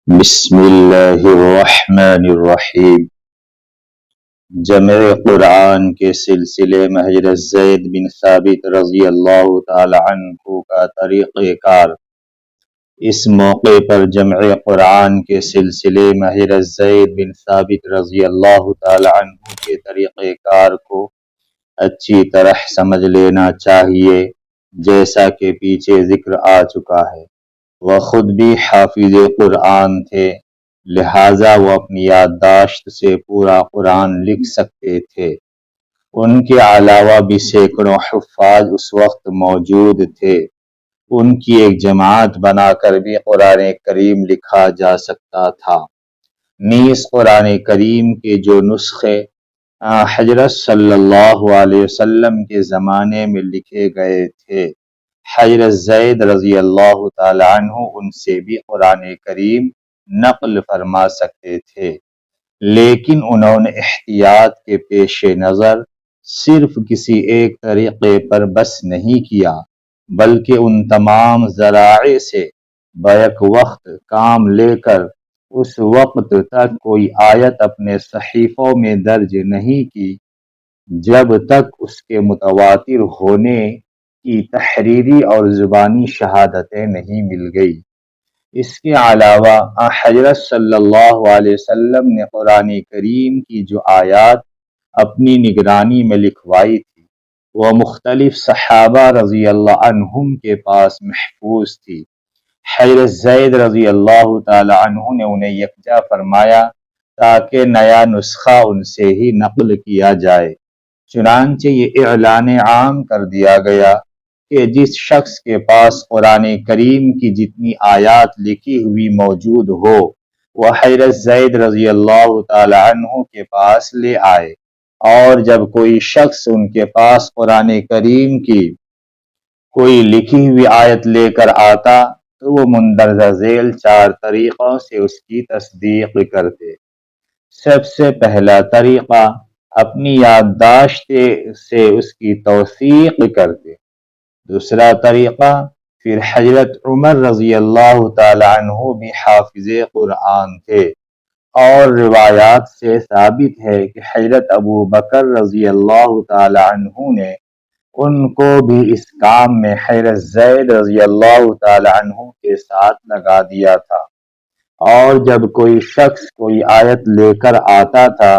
بسم اللہ الرحمن الرحیم۔ جمع قرآن کے سلسلے میں حضرت زید بن ثابت رضی اللہ تعالی عنہ کا طریقہ کار۔ اس موقع پر جمع قرآن کے سلسلے میں حضرت زید بن ثابت رضی اللہ تعالی عنہ کے طریقہ کار کو اچھی طرح سمجھ لینا چاہیے، جیسا کہ پیچھے ذکر آ چکا ہے۔ وہ خود بھی حافظ قرآن تھے، لہٰذا وہ اپنی یادداشت سے پورا قرآن لکھ سکتے تھے۔ ان کے علاوہ بھی سینکڑوں حفاظ اس وقت موجود تھے۔ ان کی ایک جماعت بنا کر بھی قرآن کریم لکھا جا سکتا تھا۔ نیز قرآن کریم کے جو نسخے حضرت صلی اللہ علیہ وسلم کے زمانے میں لکھے گئے تھے، حضرت زید رضی اللہ تعالی عنہ ان سے بھی قرآن کریم نقل فرما سکتے تھے، لیکن انہوں نے احتیاط کے پیش نظر صرف کسی ایک طریقے پر بس نہیں کیا، بلکہ ان تمام ذرائع سے بیک وقت کام لے کر اس وقت تک کوئی آیت اپنے صحیفوں میں درج نہیں کی جب تک اس کے متواتر ہونے کی تحریری اور زبانی شہادتیں نہیں مل گئی۔ اس کے علاوہ حضرت صلی اللہ علیہ وسلم نے قرآن کریم کی جو آیات اپنی نگرانی میں لکھوائی تھی، وہ مختلف صحابہ رضی اللہ عنہم کے پاس محفوظ تھی۔ حضرت زید رضی اللہ تعالی عنہ نے انہیں یکجا فرمایا تاکہ نیا نسخہ ان سے ہی نقل کیا جائے۔ چنانچہ یہ اعلان عام کر دیا گیا کہ جس شخص کے پاس قرآن کریم کی جتنی آیات لکھی ہوئی موجود ہو، وہ حضرت زید رضی اللہ تعالی عنہ کے پاس لے آئے، اور جب کوئی شخص ان کے پاس قرآن کریم کی کوئی لکھی ہوئی آیت لے کر آتا تو وہ مندرجہ ذیل 4 طریقوں سے اس کی تصدیق کرتے۔ سب سے پہلا طریقہ، اپنی یادداشت سے اس کی توثیق کرتے۔ دوسرا طریقہ، پھر حضرت عمر رضی اللہ تعالی عنہ بھی حافظ قرآن تھے، اور روایات سے ثابت ہے کہ حضرت ابو بکر رضی اللہ تعالی عنہ نے ان کو بھی اس کام میں حضرت زید رضی اللہ تعالی عنہ کے ساتھ لگا دیا تھا، اور جب کوئی شخص کوئی آیت لے کر آتا تھا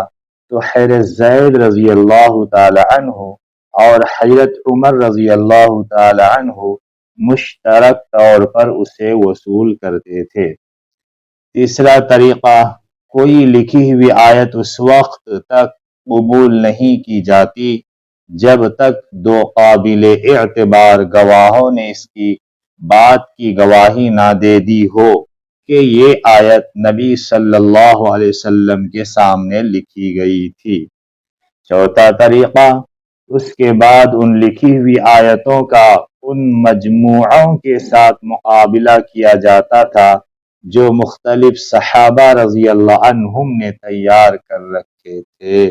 تو حضرت زید رضی اللہ تعالی عنہ اور حضرت عمر رضی اللہ تعالی عنہ مشترک طور پر اسے وصول کرتے تھے۔ تیسرا طریقہ، کوئی لکھی ہوئی آیت اس وقت تک قبول نہیں کی جاتی جب تک 2 قابل اعتبار گواہوں نے اس کی بات کی گواہی نہ دے دی ہو کہ یہ آیت نبی صلی اللہ علیہ وسلم کے سامنے لکھی گئی تھی۔ چوتھا طریقہ، اس کے بعد ان لکھی ہوئی آیتوں کا ان مجموعوں کے ساتھ مقابلہ کیا جاتا تھا جو مختلف صحابہ رضی اللہ عنہم نے تیار کر رکھے تھے۔